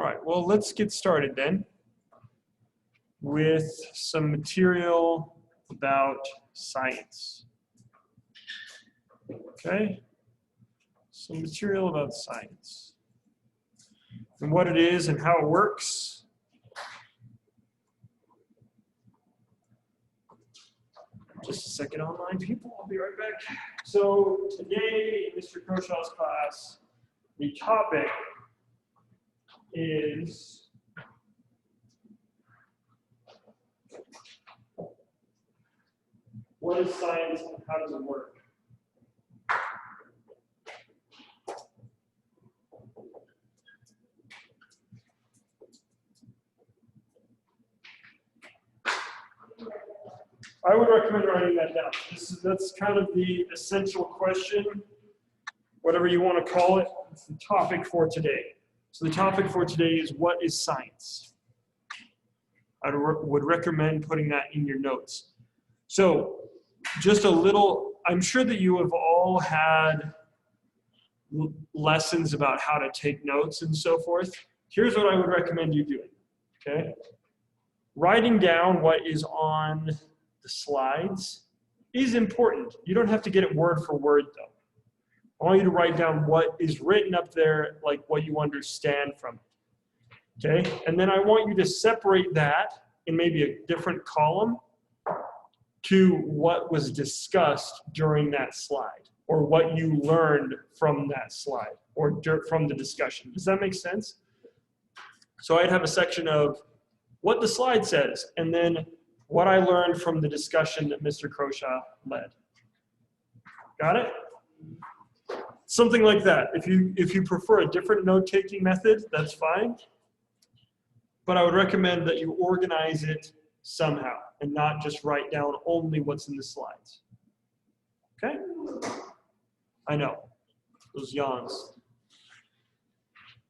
right, well, let's get started then with some material about science. Okay, some material about science and what it is and how it works. Just a second, online people, I'll be right back. So today in Mr. Crowshaw's class, the topic is what is science and how does it work? I would recommend writing that down. That's kind of the essential question, whatever you want to call it. It's the topic for today. So the topic for today is what is science? I would recommend putting that in your notes. So just a little, I'm sure that you have all had lessons about how to take notes and so forth. Here's what I would recommend you doing, okay? Writing down what is on the slides is important. You don't have to get it word for word though. I want you to write down what is written up there, like what you understand from it, okay? And then I want you to separate that in maybe a different column to what was discussed during that slide or what you learned from that slide or from the discussion. Does that make sense? So I'd have a section of what the slide says and then what I learned from the discussion that Mr. Crowshaw led. Got it? Something like that. If you prefer a different note-taking method, that's fine. But I would recommend that you organize it somehow and not just write down only what's in the slides. Okay? I know. Those yawns.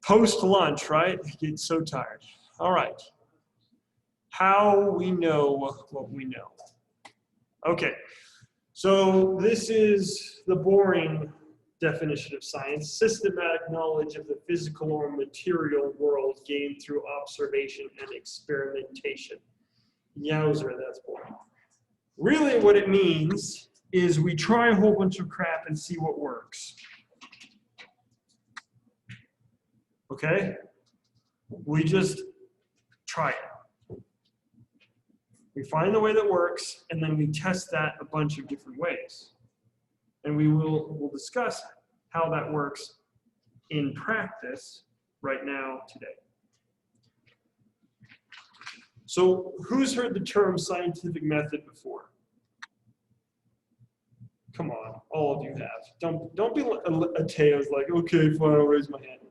Post-lunch, right? I get so tired. All right. How we know what we know. Okay. So this is the boring definition of science: systematic knowledge of the physical or material world gained through observation and experimentation. Yowzer, that's boring. Really what it means is we try a whole bunch of crap and see what works. Okay? We just try it. We find the way that works and then we test that a bunch of different ways. And we'll discuss how that works in practice right now today. So who's heard the term scientific method before? Come on, all of you have. Don't be a Teo's like, okay, fine, I'll raise my hand.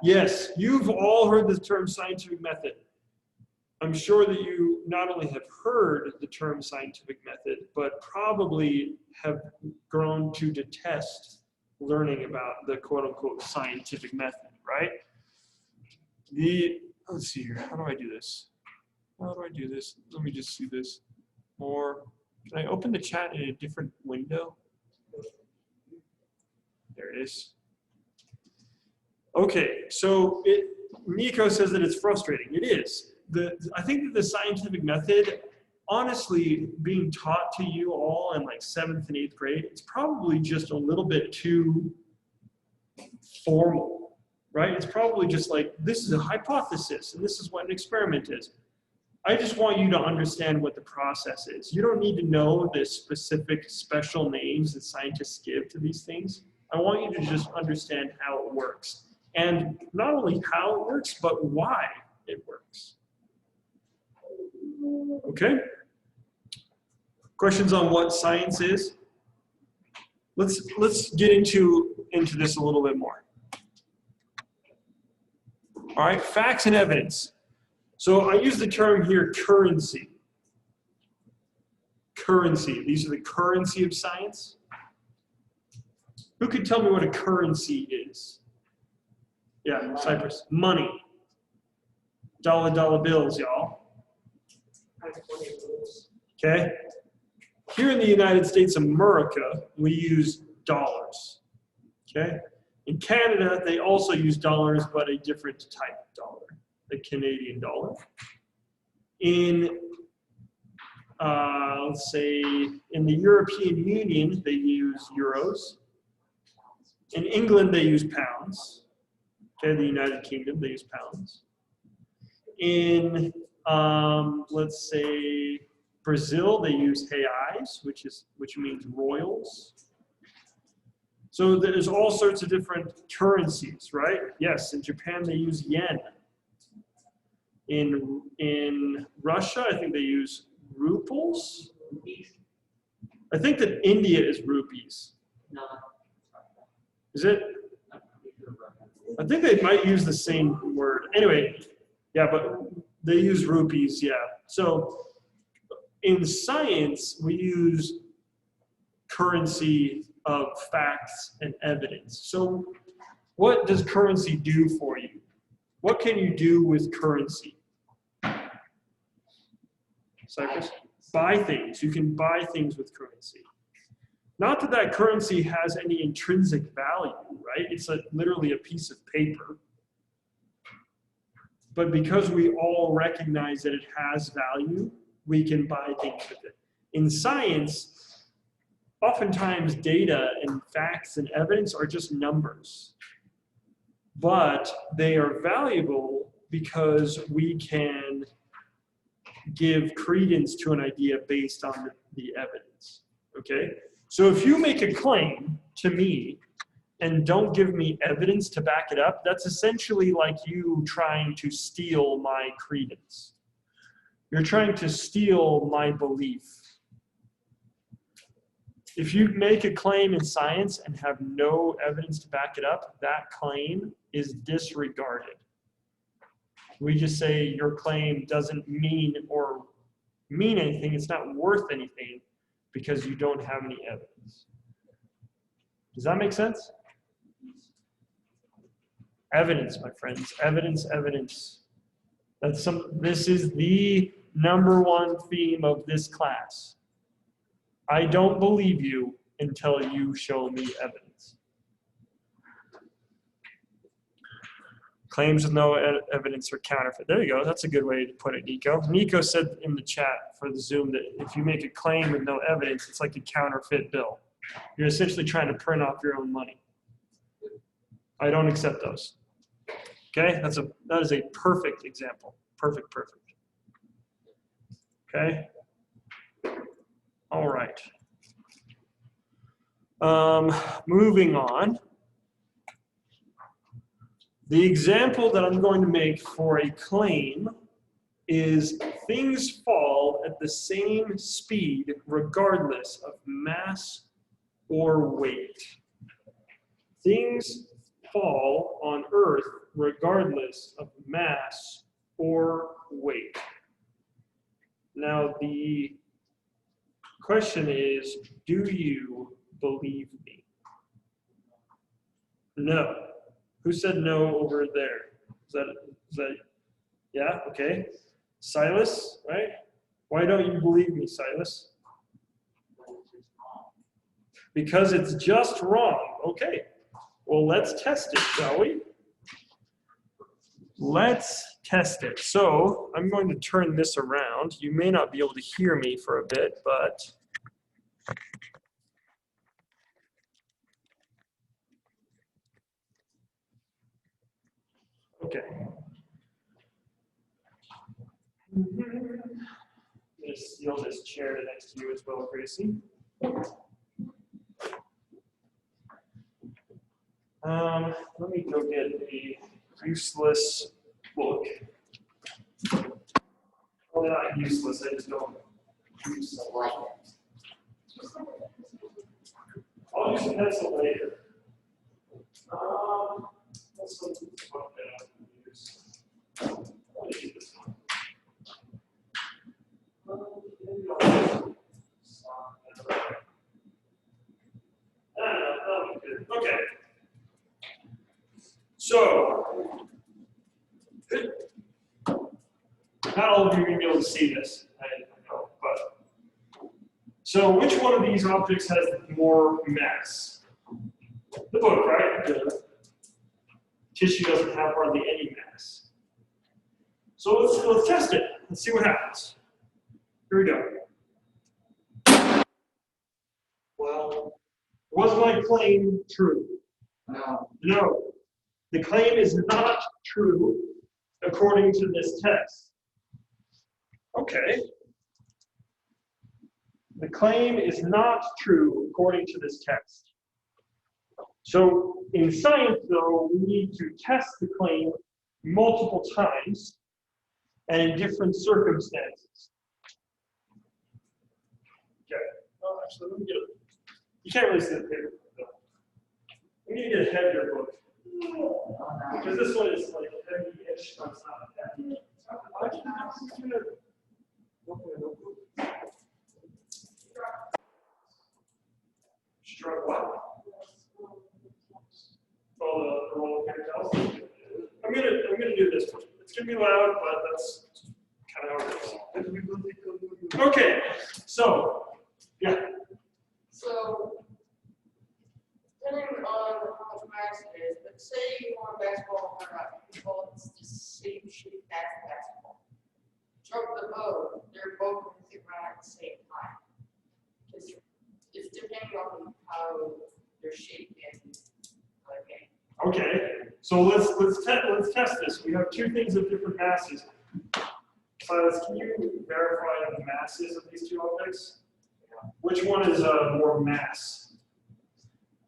Yes, you've all heard the term scientific method. I'm sure that you not only have heard the term scientific method, but probably have grown to detest learning about the quote-unquote scientific method, right? Let's see here, how do I do this? How do I do this? Let me just see this more. Can I open the chat in a different window? There it is. Okay, so Nico says that it's frustrating. It is. I think that the scientific method, honestly, being taught to you all in like 7th and 8th grade, it's probably just a little bit too formal, right? It's probably just like, this is a hypothesis and this is what an experiment is. I just want you to understand what the process is. You don't need to know the specific special names that scientists give to these things. I want you to just understand how it works. And not only how it works, but why it works. Okay? Questions on what science is? Let's get into this a little bit more. All right, facts and evidence. So I use the term here, currency. Currency. These are the currency of science. Who could tell me what a currency is? Yeah, Cyprus. Money. Dollar bills, y'all. Okay? Here in the United States of America, we use dollars. Okay? In Canada, they also use dollars, but a different type of dollar. the Canadian dollar. In, let's say, in the European Union, they use euros. In England, they use pounds. Okay, the United Kingdom, they use pounds. In, let's say, Brazil, they use reais, which means royals. So there's all sorts of different currencies, right? Yes, in Japan, they use yen. In Russia, I think they use ruples. I think that India is rupees. Is it? I think they might use the same word. Anyway, yeah, but they use rupees, yeah. So in science, we use currency of facts and evidence. So what does currency do for you? What can you do with currency? Cypress? Buy things. You can buy things with currency. Not that that currency has any intrinsic value, right? It's literally a piece of paper. But because we all recognize that it has value, we can buy things with it. In science, oftentimes data and facts and evidence are just numbers. But they are valuable because we can give credence to an idea based on the evidence, okay? So if you make a claim to me and don't give me evidence to back it up, that's essentially like you trying to steal my credence. You're trying to steal my belief. If you make a claim in science and have no evidence to back it up, that claim is disregarded. We just say your claim doesn't mean anything, it's not worth anything because you don't have any evidence. Does that make sense? Evidence, my friends, evidence, evidence. This is the #1 theme of this class. I don't believe you until you show me evidence. Claims with no evidence are counterfeit. There you go. That's a good way to put it, Nico. Nico said in the chat for the Zoom that if you make a claim with no evidence, it's like a counterfeit bill. You're essentially trying to print off your own money. I don't accept those. Okay, that is a perfect example. Perfect, perfect. Okay. All right. Moving on. The example that I'm going to make for a claim is things fall at the same speed regardless of mass or weight. Things fall on Earth regardless of mass or weight. Now the question is, do you believe me? No. Who said no over there? Is that yeah? Okay. Silas, right? Why don't you believe me, Silas? Because it's just wrong. Okay. Well, let's test it, shall we? Let's test it. So I'm going to turn this around. You may not be able to hear me for a bit, but okay. You'll just chair next to you as well, Gracie. Let me go get a useless book. Well, they're not useless, I just don't use them. I'll use a pencil later. Let's look at this book that I'm going to use. I'll use this one. Okay. So, not all of you are going to be able to see this, I know, but. So, which one of these objects has more mass? The book, right? The tissue doesn't have hardly any mass. So let's test it. Let's see what happens. Here we go. Well, was my claim true? No. No. The claim is not true according to this text. Okay. The claim is not true according to this text. So in science, though, we need to test the claim multiple times and in different circumstances. Okay. Well, actually, let me get it. You can't really see the paper. We need to get a heavier book. Because this one is like heavy-ish, but it's not heavy. Struck what? Oh, the roll of paper towels. I'm gonna do this one. It's gonna be loud, but that's kind of how it is. Okay, so yeah. So, depending on how much mass it is, but say you want a basketball or a ball that's the same shape as the basketball. Drop the bow, they're both going to hit around at the same time. It's depending on how they're shaped and Okay, so let's test this. We have two things of different masses. Silas, can you verify the masses of these two objects? Which one is more mass?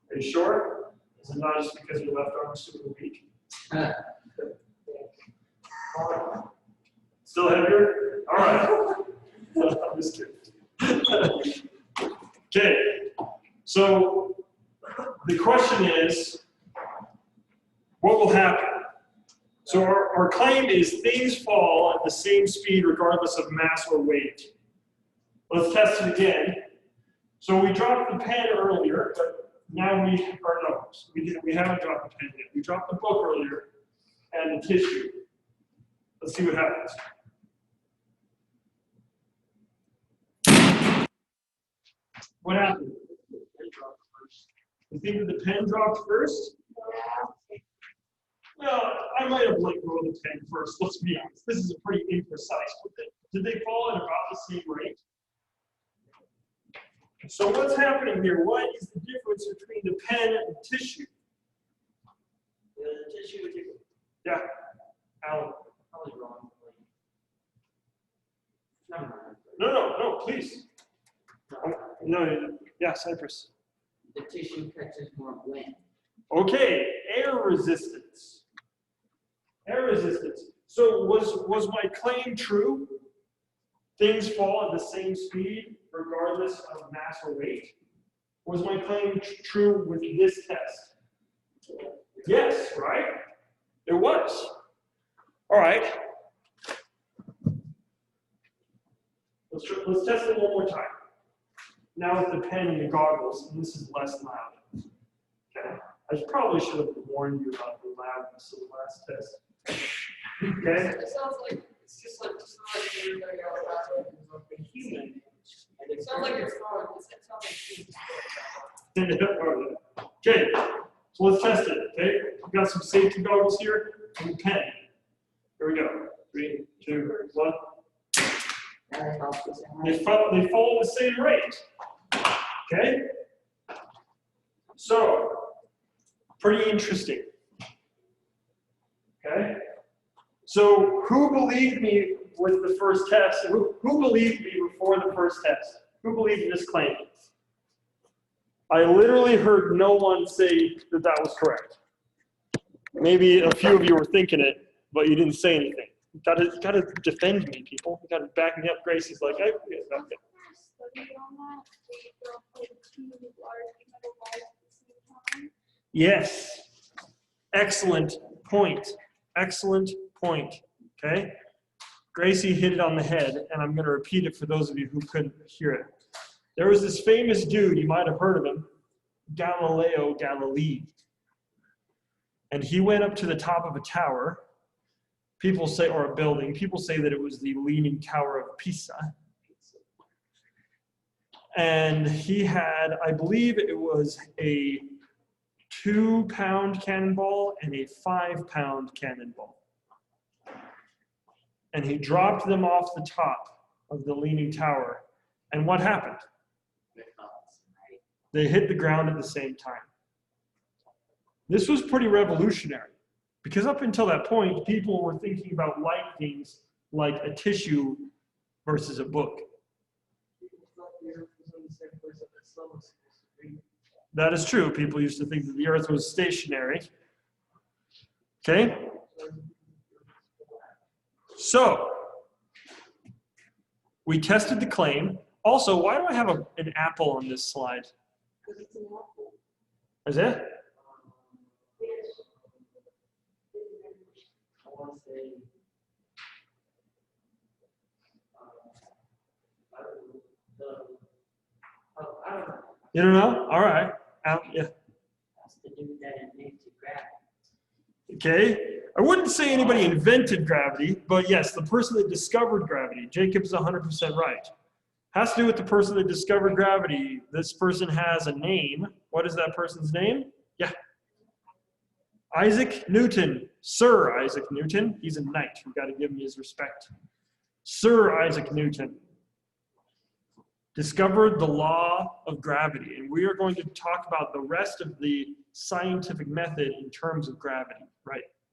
Are you sure? Is it not just because your left arm is super weak? Still heavier? All right. I'm just kidding. Okay, so the question is, what will happen? So our claim is things fall at the same speed regardless of mass or weight. Let's test it again. So we dropped the pen earlier, but now we haven't dropped the pen yet. We dropped the book earlier and the tissue. Let's see what happens. What happened? You think that the pen dropped first? Well, I might have let go of the pen first, let's be honest. This is a pretty imprecise one. Did they fall at about the same rate? So what's happening here? What is the difference between the pen and the tissue? The tissue would take. Yeah, Alan. Probably wrong. No, please. No, yeah, Cypress. The tissue catches more wind. Okay, air resistance. Air resistance. So was my claim true? Things fall at the same speed regardless of mass or weight? Was my claim true with this test? Yes, right? It was. All right. Let's test it one more time. Now with the pen and the goggles, and this is less loud. Okay. I probably should have warned you about the loudness of the last test. Okay? It sounds like it's just like everybody else has a human. It sounds like it's fun. It sounds like Okay, so let's test it. Okay, we've got some safety goggles here and a pen. Here we go. 3, 2, 1. They fall at the same rate. Okay? So, pretty interesting. Okay? So, who believed me with the first test? Who believed me before the first test? Who believed in this claim? I literally heard no one say that that was correct. Maybe a few of you were thinking it, but you didn't say anything. You gotta defend me, people. You gotta back me up. Gracie's like, I forget about it. Yes. Excellent point. Excellent point. Okay? Gracie hit it on the head, and I'm going to repeat it for those of you who couldn't hear it. There was this famous dude, you might have heard of him, Galileo Galilei. And he went up to the top of a tower. People say, or a building, people say that it was the Leaning Tower of Pisa. And he had, I believe it was a 2-pound cannonball and a 5-pound cannonball. and he dropped them off the top of the leaning tower. And what happened? They hit the ground at the same time. This was pretty revolutionary because up until that point, people were thinking about light things like a tissue versus a book. That is true. People used to think that the earth was stationary. Okay? So, we tested the claim. Also, why do I have an apple on this slide? Is it? You don't know? All right. Yeah. Okay. I wouldn't say anybody invented gravity, but yes, the person that discovered gravity. Jacob's 100% right. Has to do with the person that discovered gravity. This person has a name. What is that person's name? Yeah. Isaac Newton. Sir Isaac Newton. He's a knight. We've got to give him his respect. Sir Isaac Newton discovered the law of gravity. And we are going to talk about the rest of the scientific method in terms of gravity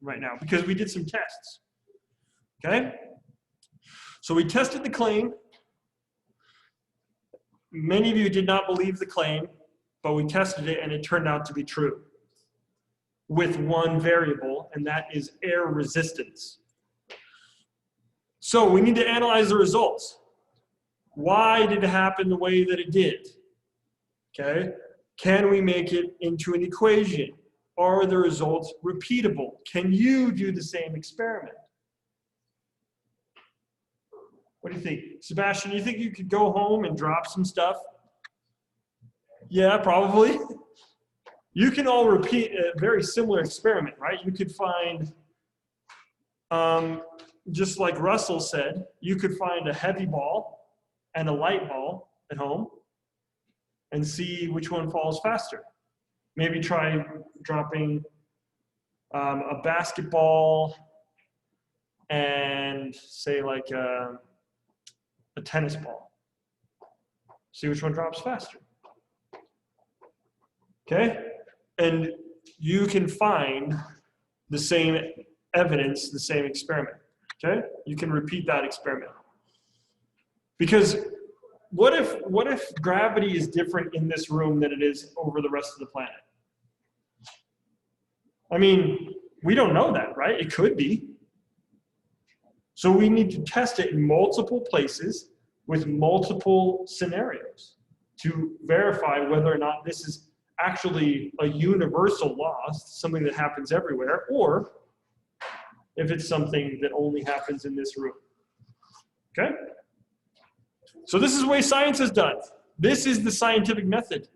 right now, because we did some tests. Okay? So we tested the claim. Many of you did not believe the claim, but we tested it and it turned out to be true with one variable, and that is air resistance. So we need to analyze the results. Why did it happen the way that it did? Okay? Can we make it into an equation? Are the results repeatable? Can you do the same experiment? What do you think? Sebastian, you think you could go home and drop some stuff? Yeah, probably. You can all repeat a very similar experiment, right? You could find, just like Russell said, you could find a heavy ball and a light ball at home and see which one falls faster. Maybe try dropping a basketball and say like a tennis ball. See which one drops faster. Okay? And you can find the same evidence, the same experiment. Okay? You can repeat that experiment. Because what if gravity is different in this room than it is over the rest of the planet? I mean, we don't know that, right? It could be. So we need to test it in multiple places with multiple scenarios to verify whether or not this is actually a universal law, something that happens everywhere, or if it's something that only happens in this room. Okay? So this is the way science is done. This is the scientific method.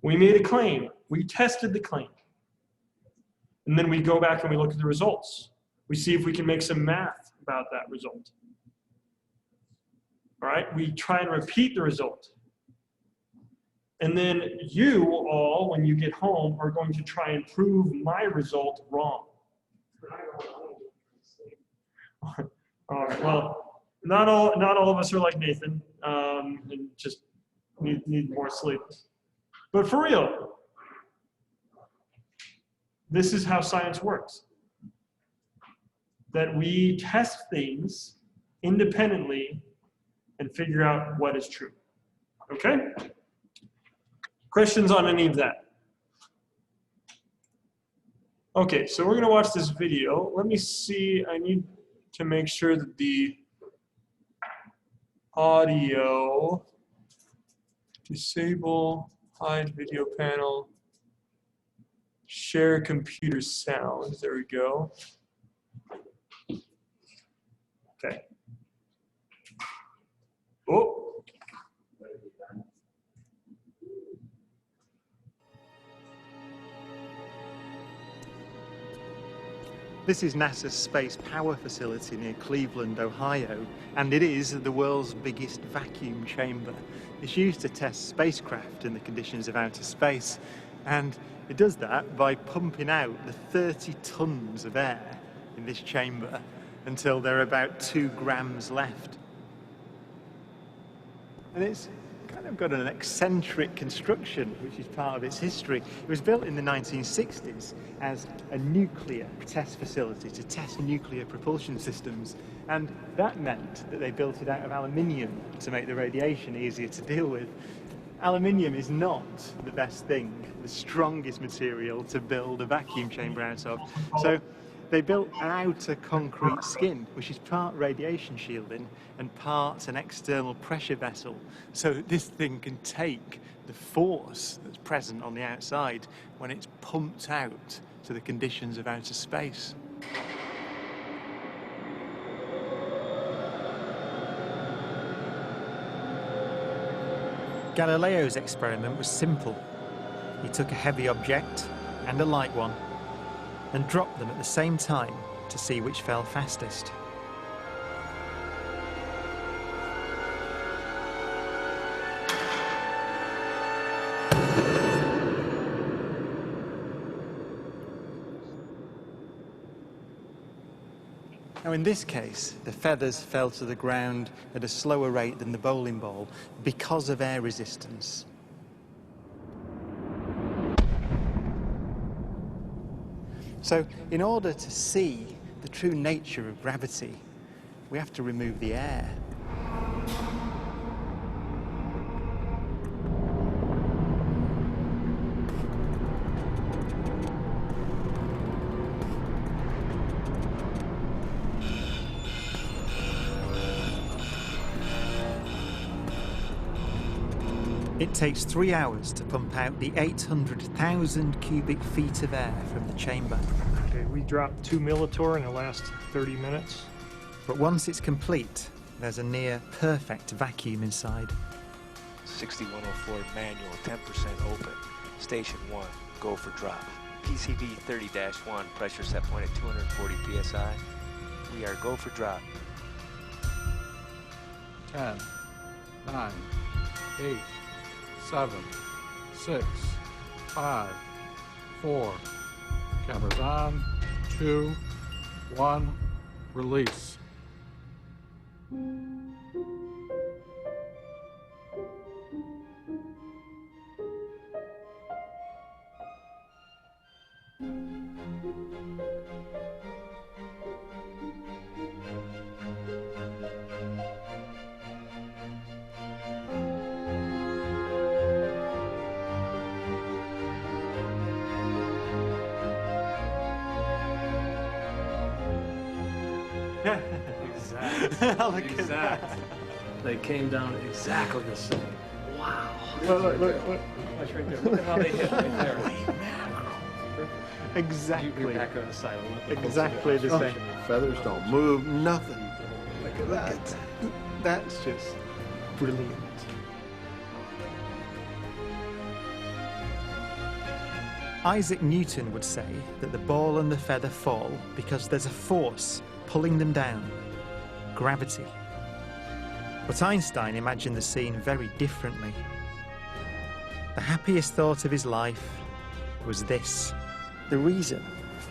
We made a claim. We tested the claim. And then we go back and we look at the results. We see if we can make some math about that result. All right? We try and repeat the result. And then you all, when you get home, are going to try and prove my result wrong. All right, well, not all of us are like Nathan, and just need more sleep. But for real, this is how science works. That we test things independently and figure out what is true. Okay? Questions on any of that? Okay, so we're going to watch this video. Let me see. I need to make sure that the audio, disable, hide video panel, share computer sound. There we go. Okay. Oh. This is NASA's Space Power Facility near Cleveland, Ohio, and it is the world's biggest vacuum chamber. It's used to test spacecraft in the conditions of outer space, and it does that by pumping out the 30 tons of air in this chamber. until there are about 2 grams left. And it's kind of got an eccentric construction, which is part of its history. It was built in the 1960s as a nuclear test facility to test nuclear propulsion systems. And that meant that they built it out of aluminium to make the radiation easier to deal with. Aluminium is not the best thing, the strongest material to build a vacuum chamber out of. So they built an outer concrete skin, which is part radiation shielding and part an external pressure vessel, so that this thing can take the force that's present on the outside when it's pumped out to the conditions of outer space. Galileo's experiment was simple. He took a heavy object and a light one and dropped them at the same time to see which fell fastest. Now in this case, the feathers fell to the ground at a slower rate than the bowling ball because of air resistance. So in order to see the true nature of gravity, we have to remove the air. It takes 3 hours to pump out the 800,000 cubic feet of air from the chamber. Okay, we dropped 2 millitorr in the last 30 minutes. But once it's complete, there's a near perfect vacuum inside. 6104 manual, 10% open. Station 1, go for drop. PCV 30-1, pressure set point at 240 psi. We are go for drop. 10, 9, 8, 7, 6, 5, 4. Cameras on. 2, 1. Release. Exactly. Look at that. They came down exactly the same. Wow. Look. Watch right there. Look at how they hit right there. Exactly. You're back on the side. Exactly the same. Feathers don't move, nothing. Look at that. That's just brilliant. Isaac Newton would say that the ball and the feather fall because there's a force pulling them down, gravity. But Einstein imagined the scene very differently. The happiest thought of his life was this. The reason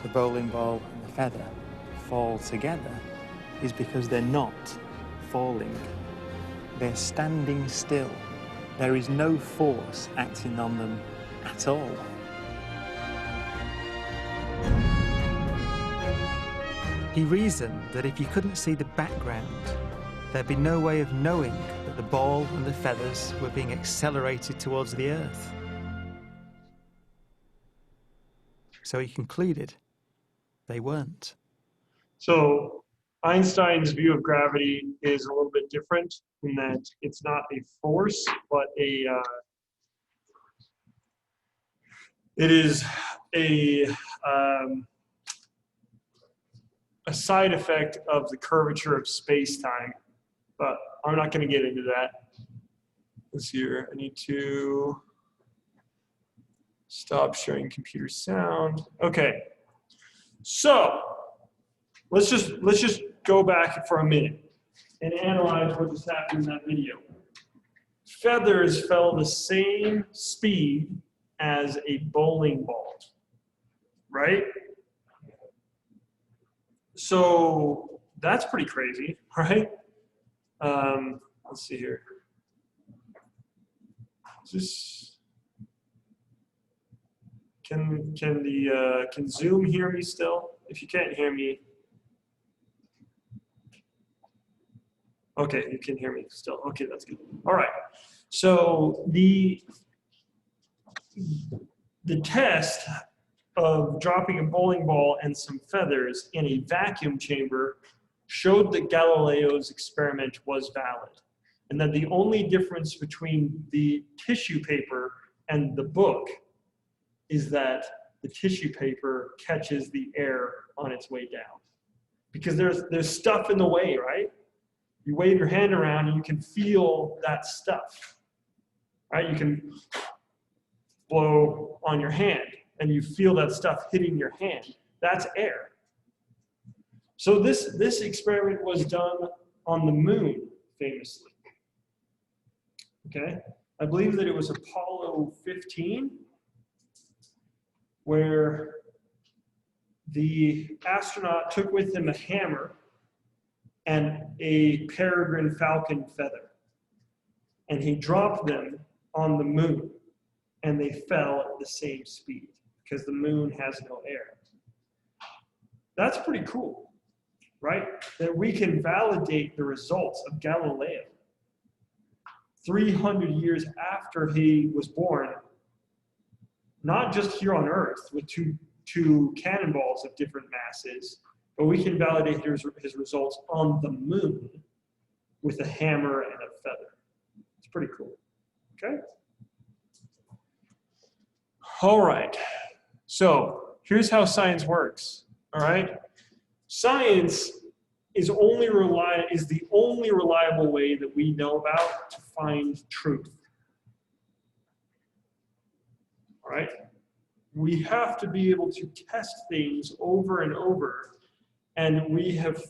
the bowling ball and the feather fall together is because they're not falling. They're standing still. There is no force acting on them at all. He reasoned that if you couldn't see the background, there'd be no way of knowing that the ball and the feathers were being accelerated towards the Earth. So he concluded they weren't. So Einstein's view of gravity is a little bit different in that it's not a force, but it is a side effect of the curvature of space-time. But I'm not going to get into that. Let's see here. I need to stop sharing computer sound. Okay. So let's just go back for a minute and analyze what just happened in that video. Feathers fell the same speed as a bowling ball, right? So That's pretty crazy, right? Let's see here. Just can Zoom hear me still? If you can't hear me, okay, you can hear me still. Okay, that's good. All right. So the test of dropping a bowling ball and some feathers in a vacuum chamber showed that Galileo's experiment was valid, and that the only difference between the tissue paper and the book is that the tissue paper catches the air on its way down. Because there's stuff in the way, right? You wave your hand around and you can feel that stuff, right? You can blow on your hand and you feel that stuff hitting your hand. That's air. So this experiment was done on the moon, famously. Okay? I believe that it was Apollo 15, where the astronaut took with him a hammer and a peregrine falcon feather. And he dropped them on the moon, and they fell at the same speed because the moon has no air. That's pretty cool, right? That we can validate the results of Galileo 300 years after he was born, not just here on Earth with two cannonballs of different masses, but we can validate his results on the moon with a hammer and a feather. It's pretty cool. Okay? All right. So here's how science works. All right? Science is the only reliable way that we know about to find truth. All right? We have to be able to test things over and over, and we have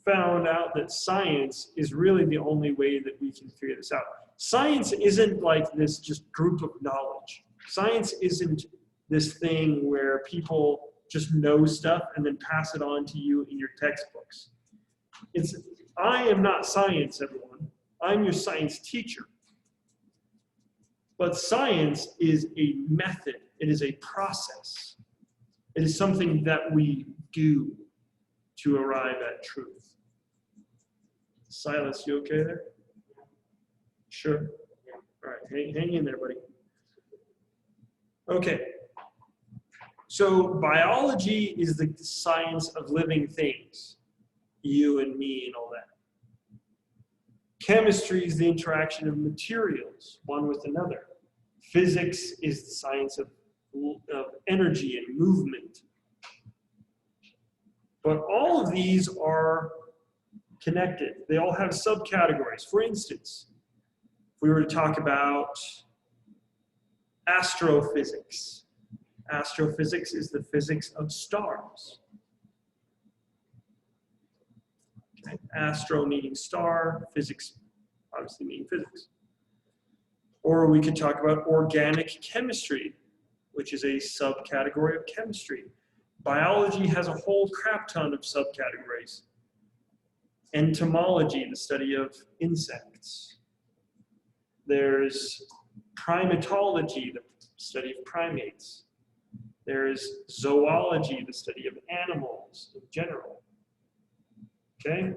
found out that science is really the only way that we can figure this out. Science isn't like this just group of knowledge. Science isn't this thing where people just know stuff and then pass it on to you in your textbooks. I am not science, everyone. I'm your science teacher. But science is a method. It is a process. It is something that we do to arrive at truth. Silas, you okay there? Sure. All right, hang in there, buddy. Okay. So biology is the science of living things, you and me and all that. Chemistry is the interaction of materials, one with another. Physics is the science of energy and movement. But all of these are connected. They all have subcategories. For instance, if we were to talk about astrophysics, astrophysics is the physics of stars. Okay. Astro meaning star, physics obviously meaning physics. Or we could talk about organic chemistry, which is a subcategory of chemistry. Biology has a whole crap ton of subcategories. Entomology, the study of insects. There's primatology, the study of primates. There's zoology, the study of animals in general. Okay?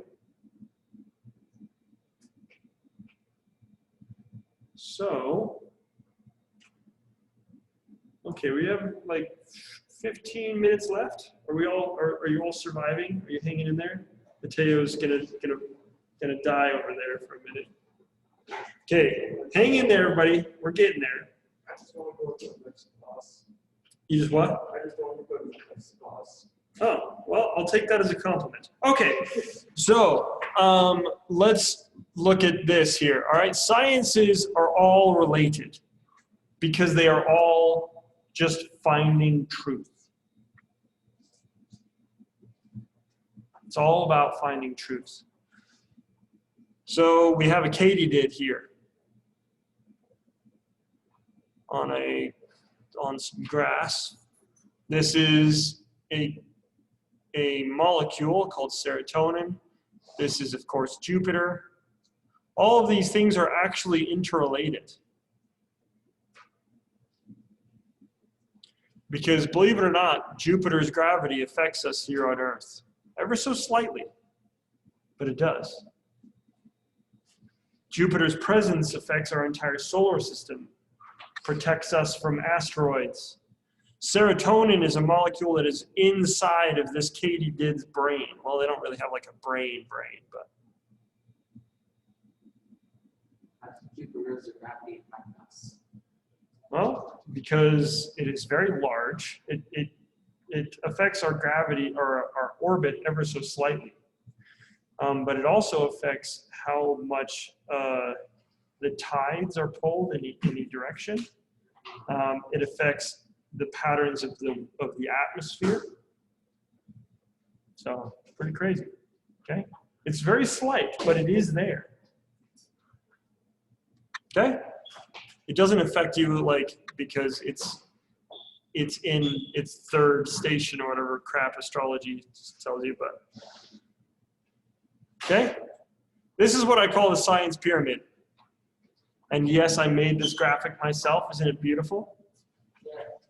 So, okay, we have like 15 minutes left. Are you all surviving? Are you hanging in there? Mateo's gonna die over there for a minute. Okay, hang in there, everybody. We're getting there. I just want to go to the next class. You just what? I just want to go to the next class. Oh, well, I'll take that as a compliment. Okay, so let's look at this here. All right, sciences are all related because they are all just finding truth. It's all about finding truths. So we have a katydid here on some grass. This is a molecule called serotonin. This is, of course, Jupiter. All of these things are actually interrelated. Because believe it or not, Jupiter's gravity affects us here on Earth, ever so slightly, but it does. Jupiter's presence affects our entire solar system, protects us from asteroids. Serotonin is a molecule that is inside of this katydid's brain. Well, they don't really have like a brain, but Jupiter's gravity affect us. well, because it is very large, it affects our gravity or our orbit ever so slightly. But it also affects how much the tides are pulled in any direction. It affects the patterns of the atmosphere. So pretty crazy. Okay, it's very slight, but it is there. Okay, it doesn't affect you like because it's in its third station or whatever crap astrology tells you, but okay. This is what I call the science pyramid. And yes, I made this graphic myself. Isn't it beautiful?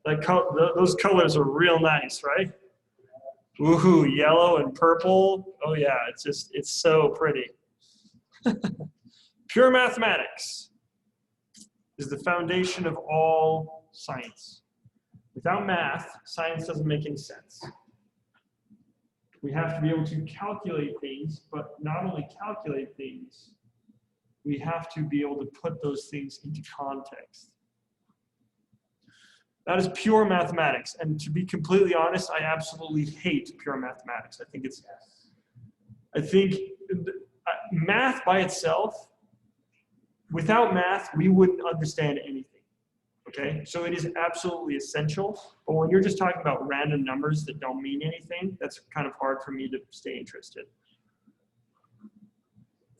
Those colors are real nice, right? Woohoo, yellow and purple. Oh yeah, it's so pretty. Pure mathematics is the foundation of all science. Without math, science doesn't make any sense. We have to be able to calculate things, but not only calculate things, we have to be able to put those things into context. That is pure mathematics. And to be completely honest, I absolutely hate pure mathematics. I think math by itself, without math, we wouldn't understand anything. Okay, so it is absolutely essential. But when you're just talking about random numbers that don't mean anything, that's kind of hard for me to stay interested.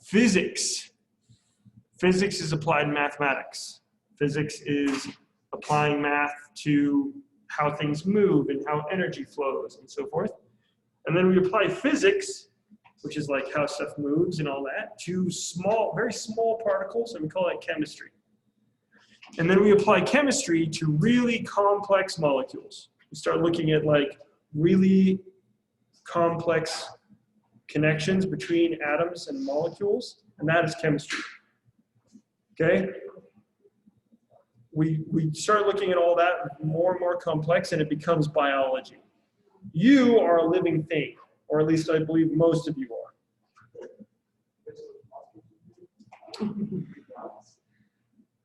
Physics. Physics is applied mathematics. Physics is applying math to how things move and how energy flows and so forth. And then we apply physics, which is like how stuff moves and all that, to small, very small particles, and we call that chemistry. And then we apply chemistry to really complex molecules. We start looking at like really complex connections between atoms and molecules, and that is chemistry. Okay? We start looking at all that more and more complex, and it becomes biology. You are a living thing, or at least I believe most of you are.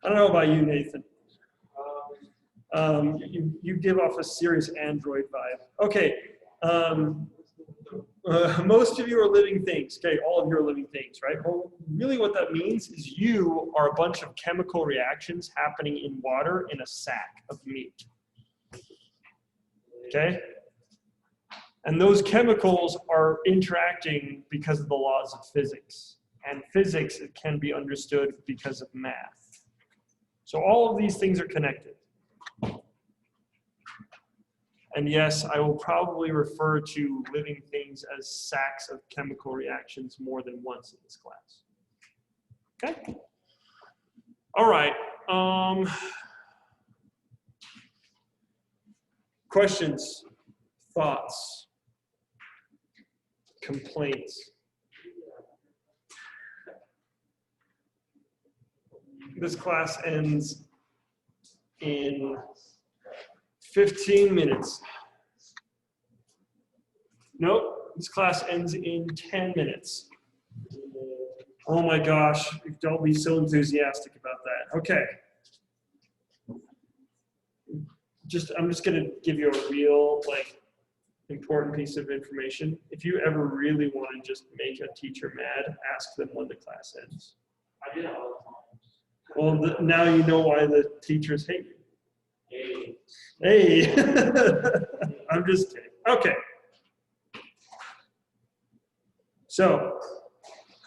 I don't know about you, Nathan. You give off a serious Android vibe. Okay. Most of you are living things. Okay, all of you are living things, right? Well, really what that means is you are a bunch of chemical reactions happening in water in a sack of meat. Okay? And those chemicals are interacting because of the laws of physics. And physics can be understood because of math. So all of these things are connected. And yes, I will probably refer to living things as sacks of chemical reactions more than once in this class. Okay? All right. Questions, thoughts, complaints? This class ends in 15 minutes. Nope, this class ends in 10 minutes. Oh my gosh, don't be so enthusiastic about that. Okay. I'm just gonna give you a real, like, important piece of information. If you ever really want to just make a teacher mad, ask them when the class ends. I do that all the time. Well, now you know why the teachers hate you. Hey. I'm just kidding. Okay. So,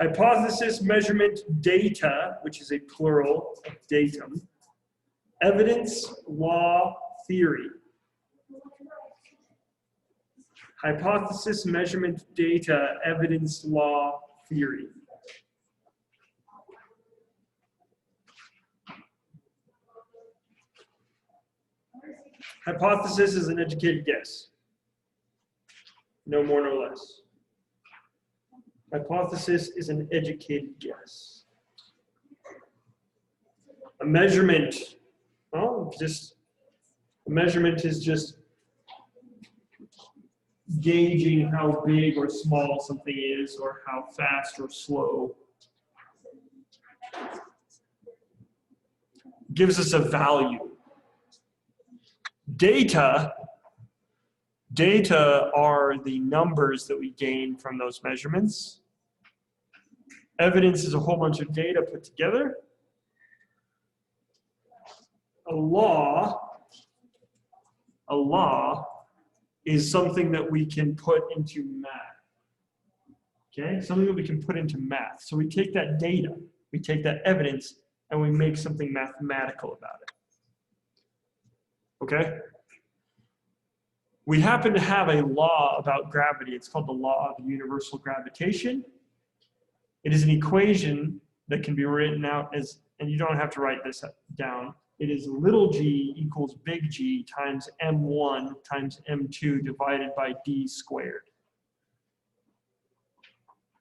hypothesis, measurement, data, which is a plural of datum, evidence, law, theory. Hypothesis, measurement, data, evidence, law, theory. Hypothesis is an educated guess. No more, no less. Hypothesis is an educated guess. A measurement, well, a measurement is just gauging how big or small something is, or how fast or slow. Gives us a value. Data are the numbers that we gain from those measurements. Evidence is a whole bunch of data put together. A law is something that we can put into math. Okay, something that we can put into math. So we take that data, we take that evidence, and we make something mathematical about it. Okay? We happen to have a law about gravity. It's called the law of universal gravitation. It is an equation that can be written out as, and you don't have to write this down, it is little g equals big G times m1 times m2 divided by d squared.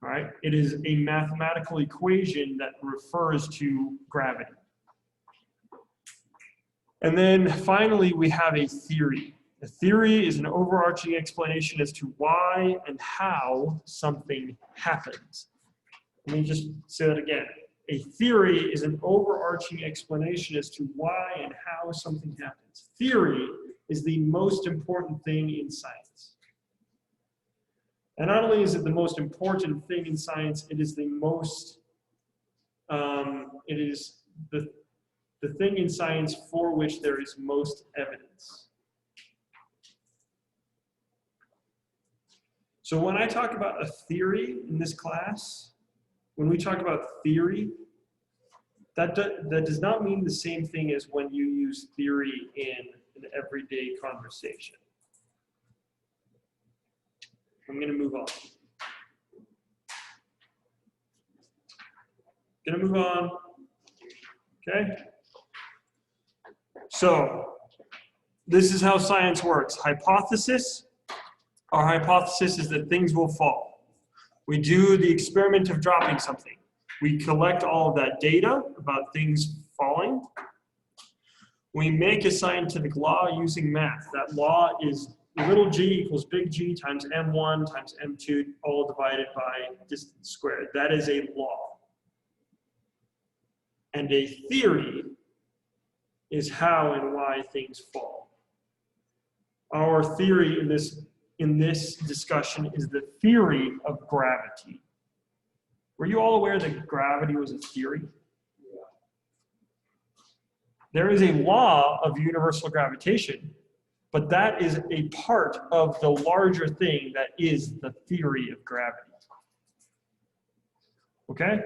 All right, it is a mathematical equation that refers to gravity. And then finally, we have a theory. A theory is an overarching explanation as to why and how something happens. Let me just say that again. A theory is an overarching explanation as to why and how something happens. Theory is the most important thing in science. And not only is it the most important thing in science, it is the most, it is the thing in science for which there is most evidence. So when I talk about a theory in this class, when we talk about theory, that does not mean the same thing as when you use theory in an everyday conversation. I'm going to move on. Okay? So, this is how science works. Hypothesis. Our hypothesis is that things will fall. We do the experiment of dropping something. We collect all of that data about things falling. We make a scientific law using math. That law is little g equals big G times m1 times m2, all divided by distance squared. That is a law. And a theory is how and why things fall. Our theory in this discussion is the theory of gravity. Were you all aware that gravity was a theory? There is a law of universal gravitation, but that is a part of the larger thing that is the theory of gravity. Okay?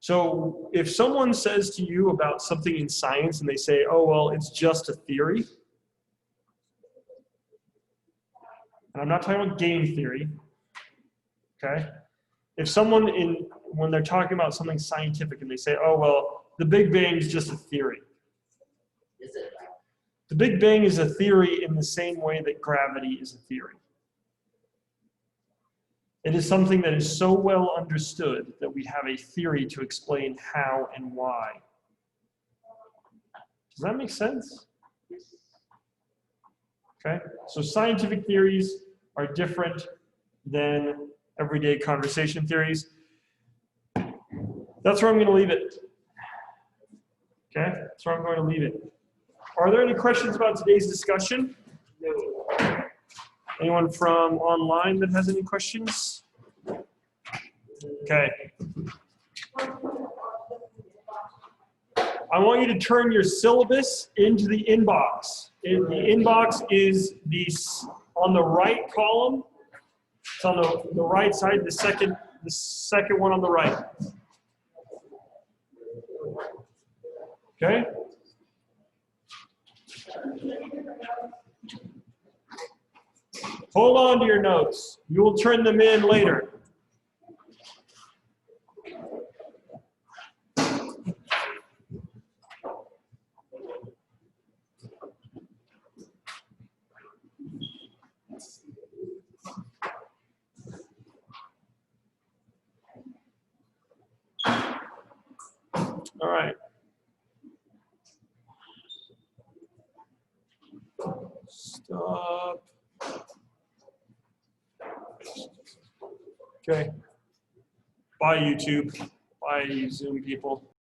So if someone says to you about something in science and they say, oh, well, it's just a theory, and I'm not talking about game theory, okay? If someone when they're talking about something scientific and they say, oh, well, the Big Bang is just a theory. Is it? The Big Bang is a theory in the same way that gravity is a theory. It is something that is so well understood that we have a theory to explain how and why. Does that make sense? Okay, so scientific theories are different than everyday conversation theories. That's where I'm going to leave it. Okay, that's where I'm going to leave it. Are there any questions about today's discussion? No. Anyone from online that has any questions? Okay. I want you to turn your syllabus into the inbox. The inbox is on the right column. It's on the right side, the second one on the right. Okay? Hold on to your notes. You will turn them in later. All right. Stop. Okay. Bye, YouTube. Bye, Zoom people.